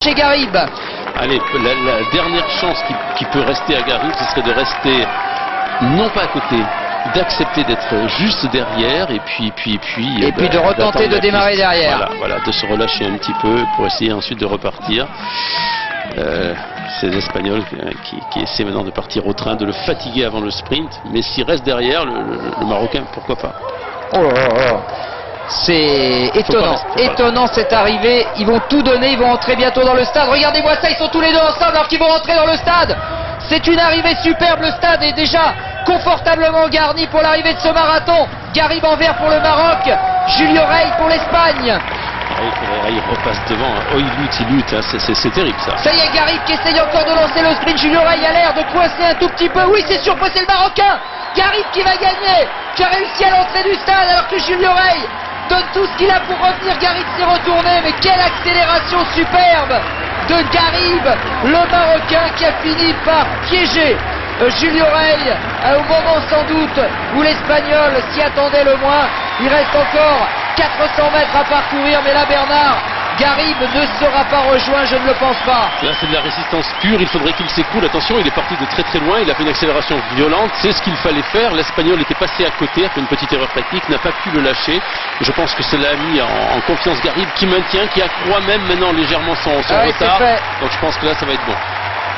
chez Garib. Allez, la dernière chance qui peut rester à Garib, ce serait de rester non pas à côté, d'accepter d'être juste derrière et puis de retenter de démarrer derrière. Voilà, de se relâcher un petit peu pour essayer ensuite de repartir. Ces Espagnols qui essaient maintenant de partir au train, de le fatiguer avant le sprint, mais s'il reste derrière, le Marocain, pourquoi pas. Oh là là. C'est étonnant cette arrivée. Ils vont tout donner, ils vont entrer bientôt dans le stade. Regardez-moi ça, ils sont tous les deux ensemble alors qu'ils vont rentrer dans le stade. C'est une arrivée superbe, le stade est déjà confortablement garni pour l'arrivée de ce marathon. Garib en vert pour le Maroc, Julio Rey pour l'Espagne. Il repasse devant, il lutte, hein. C'est terrible ça. Ça y est, Garib qui essaye encore de lancer le sprint. Julio Rey a l'air de coincer un tout petit peu. Oui, c'est sûr, c'est le Marocain. Garib qui va gagner, qui a réussi à l'entrée du stade alors que Julio Rey donne tout ce qu'il a pour revenir. Garib s'est retourné, mais quelle accélération superbe de Garib, le Marocain qui a fini par piéger Julio Rey au moment sans doute où l'Espagnol s'y attendait le moins. Il reste encore 400 mètres à parcourir, mais là Bernard, Garib ne sera pas rejoint, je ne le pense pas. Là c'est de la résistance pure, il faudrait qu'il s'écoule. Attention, il est parti de très très loin, il a fait une accélération violente, c'est ce qu'il fallait faire. L'Espagnol était passé à côté, a fait une petite erreur technique, n'a pas pu le lâcher. Je pense que cela a mis en confiance Garib qui maintient, qui accroît même maintenant légèrement son retard. Donc je pense que là ça va être bon.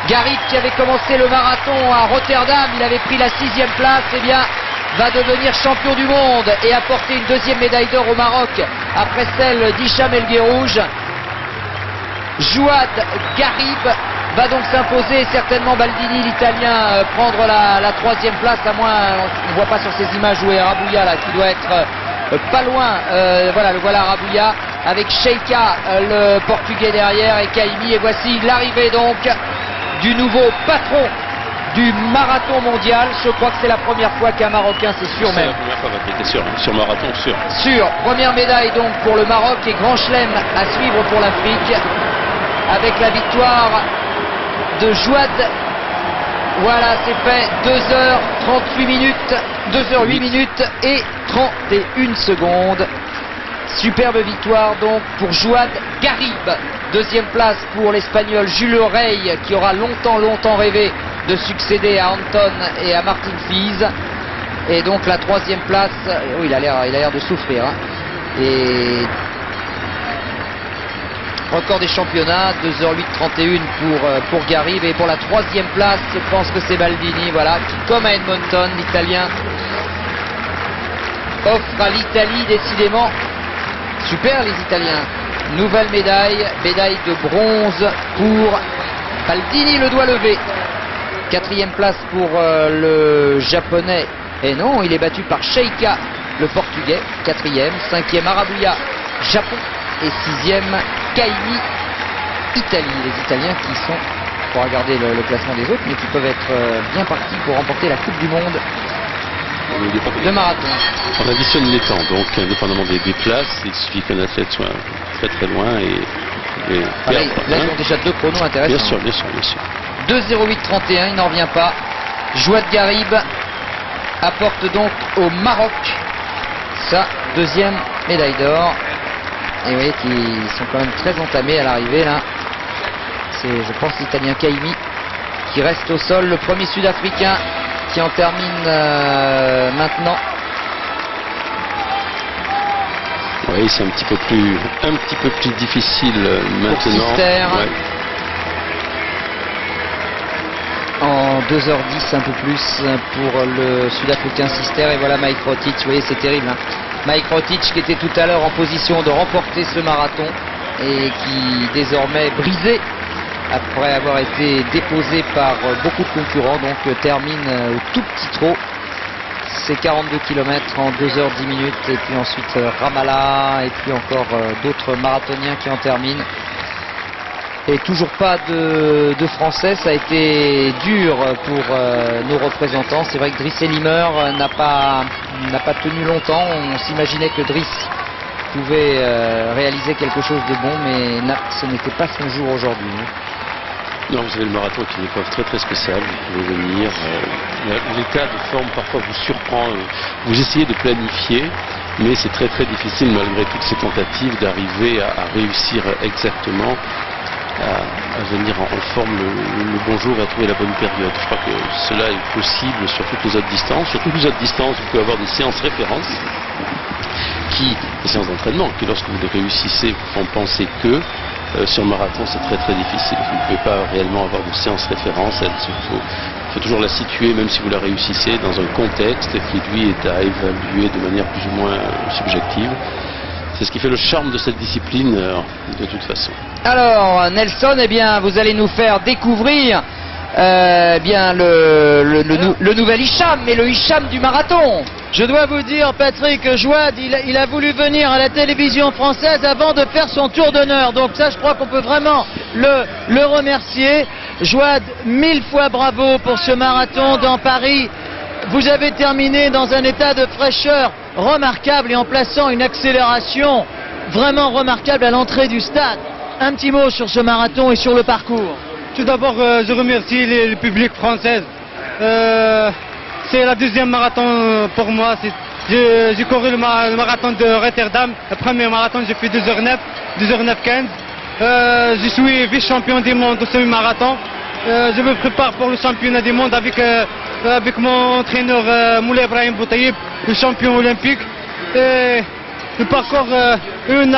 Garib qui avait commencé le marathon à Rotterdam, il avait pris la 6e place, eh bien va devenir champion du monde et apporter une 2e médaille d'or au Maroc après celle d'Hicham El Guerrouj. Jouad Garib va donc s'imposer, certainement Baldini l'Italien prendre la 3e place, à moins, on ne voit pas sur ces images où est Rabouia là, qui doit être pas loin, voilà, le voilà Rabouia avec Sheika le Portugais derrière et Kaimi, et voici l'arrivée donc du nouveau patron du marathon mondial. Je crois que c'est la première fois qu'un Marocain, c'est sûr même. C'est la première fois, Patrick, sur marathon, sûr. Sûr, première médaille donc pour le Maroc et grand chelem à suivre pour l'Afrique avec la victoire de Jouad. Voilà, c'est fait, 2h38 minutes, 2h08 minutes et 31 secondes. Superbe victoire donc pour Jouad Garib. 2e place pour l'Espagnol Julio Rey qui aura longtemps rêvé de succéder à Anton et à Martin Fies. Et donc la 3e place, oh, il a l'air de souffrir. Hein. Et record des championnats, 2h08-31 pour Garib. Et pour la 3e place, je pense que c'est Baldini, voilà, qui comme à Edmonton, l'Italien offre à l'Italie décidément. Super les Italiens. Nouvelle médaille de bronze pour Baldini, le doigt levé. 4e place pour le japonais. Et non, il est battu par Sheika, le portugais. 4e. 5e Arabouya, Japon. Et 6e Kaimi, Italie. Les Italiens qui sont, pour regarder le classement des autres, mais qui peuvent être bien partis pour remporter la Coupe du Monde de marathon. On additionne les temps, donc indépendamment des places, il suffit qu'un athlète soit très loin et là ils ont déjà 2 chronos intéressants. Bien sûr. 2:08:31, il n'en revient pas. Jouad Garib apporte donc au Maroc sa 2e médaille d'or. Et vous voyez qu'ils sont quand même très entamés à l'arrivée là. C'est, je pense, l'Italien Kaimi qui reste au sol, le premier Sud-Africain qui en termine maintenant. Oui, c'est un petit peu plus difficile maintenant. Sister, en 2h10 un peu plus pour le Sud-Africain Sister. Et voilà Mike Rotich, vous voyez c'est terrible. Hein. Mike Rotich qui était tout à l'heure en position de remporter ce marathon et qui désormais brisé après avoir été déposé par beaucoup de concurrents, donc termine au tout petit trot ces 42 km en 2h10 minutes, et puis ensuite Ramallah et puis encore d'autres marathoniens qui en terminent. Et toujours pas de Français, ça a été dur pour nos représentants. C'est vrai que Driss Elimer n'a pas tenu longtemps. On s'imaginait que Driss pouvait réaliser quelque chose de bon, mais ce n'était pas son jour aujourd'hui. Non, vous avez le marathon qui est une épreuve très spéciale, vous pouvez venir, l'état de forme parfois vous surprend, vous essayez de planifier, mais c'est très difficile malgré toutes ces tentatives d'arriver à réussir exactement venir en forme le bon jour et à trouver la bonne période. Je crois que cela est possible sur toutes les autres distances. Sur toutes les autres distances, vous pouvez avoir des séances références des séances d'entraînement qui, lorsque vous les réussissez, vous font penser que sur marathon, c'est très très difficile. Vous ne pouvez pas réellement avoir de séance référence. Il faut toujours la situer, même si vous la réussissez, dans un contexte qui, lui, est à évaluer de manière plus ou moins subjective. C'est ce qui fait le charme de cette discipline, de toute façon. Alors, Nelson, eh bien, vous allez nous faire découvrir bien le nouvel Hicham, mais le Hicham du marathon. Je dois vous dire, Patrick Jouad, il a voulu venir à la télévision française avant de faire son tour d'honneur. Donc ça, je crois qu'on peut vraiment le remercier. Jouad, 1000 fois bravo pour ce marathon dans Paris. Vous avez terminé dans un état de fraîcheur remarquable et en plaçant une accélération vraiment remarquable à l'entrée du stade. Un petit mot sur ce marathon et sur le parcours. Tout d'abord, je remercie le public français. C'est la deuxième marathon pour moi. J'ai couru le marathon de Rotterdam. Le premier marathon, j'ai fait 2h09, 2h09-15. Je suis vice-champion du monde au semi-marathon. Je me prépare pour le championnat du monde avec mon entraîneur Moulay Ibrahim Boutaïb, le champion olympique. Et le parcours, il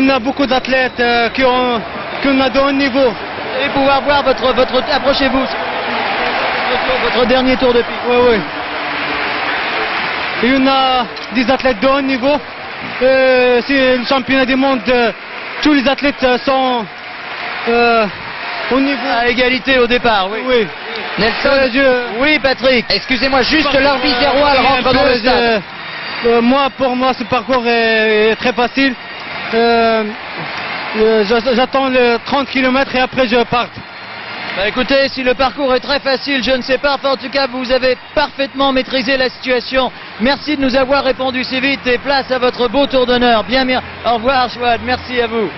y a beaucoup d'athlètes qui ont de haut niveau. Et pouvoir voir approchez-vous, votre dernier tour de pique. Oui, oui. Il y a des athlètes de haut niveau. C'est le championnat du monde. Tous les athlètes sont au niveau. À égalité au départ, oui. Oui. Nelson, oui, Patrick. Excusez-moi, juste l'arbitre Zéroal rentre dans le stade. Pour moi, ce parcours est très facile. J'attends le 30 km et après je pars. Bah écoutez, si le parcours est très facile, je ne sais pas. Enfin, en tout cas, vous avez parfaitement maîtrisé la situation. Merci de nous avoir répondu si vite et place à votre beau tour d'honneur. Au revoir, Jouad. Merci à vous.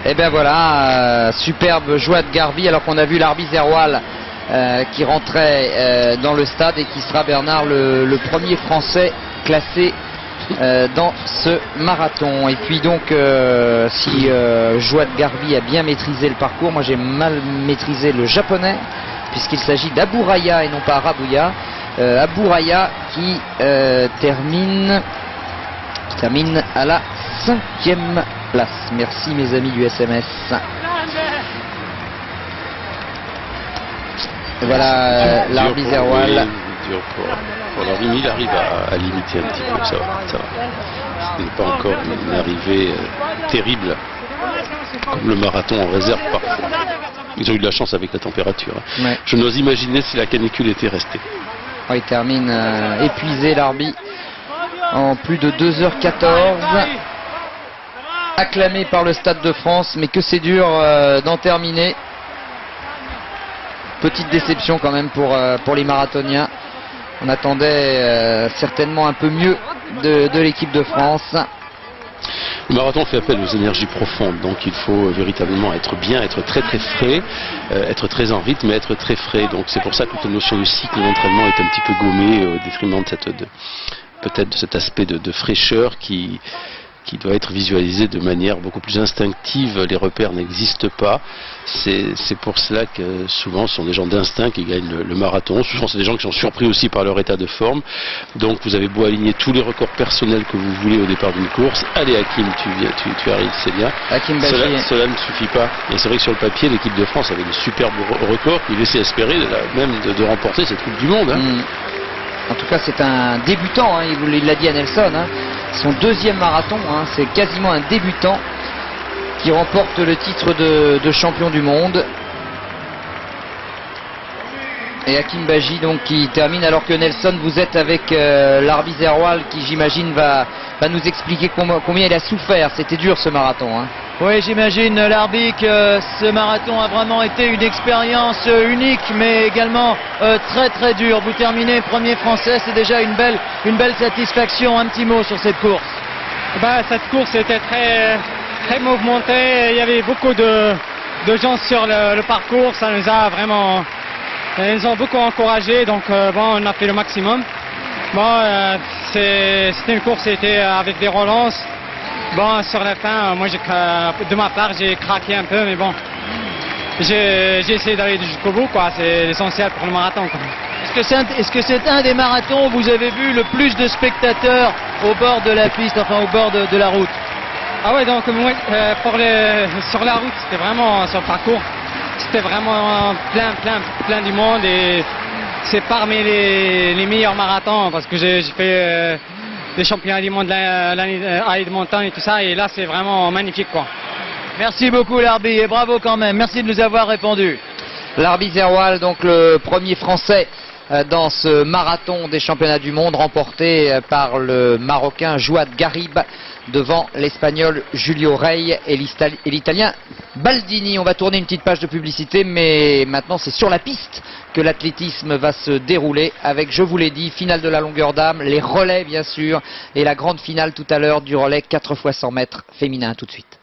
Et bien voilà, superbe Jouad Garbi, alors qu'on a vu l'arbitre Zéroal qui rentrait dans le stade et qui sera, Bernard, le premier Français classé dans ce marathon. Et puis donc si Jouad Garbi a bien maîtrisé le parcours, moi j'ai mal maîtrisé le japonais puisqu'il s'agit d'Abou Raya et non pas Rabouya. Abou Raya qui termine à la 5e place. Merci mes amis du SMS. Voilà l'arbitre Zéroal. Pour l'arrivée, il arrive à limiter un petit peu, ça va. Ce n'est pas encore une arrivée terrible, comme le marathon en réserve parfois. Ils ont eu de la chance avec la température. Ouais. Je n'ose imaginer si la canicule était restée. Oh, il termine épuisé l'arbitre en plus de 2h14. Acclamé par le Stade de France, mais que c'est dur d'en terminer. Petite déception quand même pour les marathoniens. On attendait certainement un peu mieux de l'équipe de France. Le marathon fait appel aux énergies profondes, donc il faut véritablement être bien, être très très frais, être très en rythme et être très frais. Donc c'est pour ça que la notion de cycle d'entraînement est un petit peu gommée au détriment peut-être de cet aspect de fraîcheur qui doit être visualisé de manière beaucoup plus instinctive. Les repères n'existent pas. C'est pour cela que souvent ce sont des gens d'instinct qui gagnent le marathon. Souvent c'est des gens qui sont surpris aussi par leur état de forme. Donc vous avez beau aligner tous les records personnels que vous voulez au départ d'une course. Allez Hakim, tu arrives, c'est bien. Hakim Bachi. Cela ne suffit pas. Et c'est vrai que sur le papier, l'équipe de France avait de superbes records qui laissaient espérer même de remporter cette Coupe du Monde. En tout cas, c'est un débutant, hein, il l'a dit à Nelson. Hein. Son deuxième marathon, hein, c'est quasiment un débutant qui remporte le titre de champion du monde. Et Hakim Bachi donc qui termine, alors que Nelson, vous êtes avec l'arbitre Zéroal qui, j'imagine, va nous expliquer combien il a souffert. C'était dur ce marathon. Hein. Oui, j'imagine, l'arbitre, que ce marathon a vraiment été une expérience unique, mais également très très dure. Vous terminez premier français, c'est déjà une belle satisfaction. Un petit mot sur cette course. Cette course était très mouvementée. Il y avait beaucoup de gens sur le parcours. Ça nous a vraiment, ils ont beaucoup encouragé. Donc on a fait le maximum. C'était une course, c'était avec des relances. Bon, sur la fin, moi, de ma part, j'ai craqué un peu, mais bon, j'ai essayé d'aller jusqu'au bout, quoi. C'est l'essentiel pour le marathon, quoi. Est-ce que c'est un des marathons où vous avez vu le plus de spectateurs au bord de la piste, enfin au bord de la route? Ah ouais, donc moi, sur la route, c'était vraiment, sur le parcours, c'était vraiment plein du monde, et c'est parmi les meilleurs marathons, parce que j'ai fait des championnats du monde à Edmonton et tout ça, et là c'est vraiment magnifique, quoi. Merci beaucoup Larbi, et bravo quand même, merci de nous avoir répondu. Larbi Zerwal, donc le premier Français dans ce marathon des championnats du monde, remporté par le Marocain Jouad Garib devant l'Espagnol Julio Rey et l'Italien Baldini. On va tourner une petite page de publicité, mais maintenant c'est sur la piste que l'athlétisme va se dérouler avec, je vous l'ai dit, finale de la longueur d'âme, les relais bien sûr, et la grande finale tout à l'heure du relais 4 x 100 mètres féminin. Tout de suite.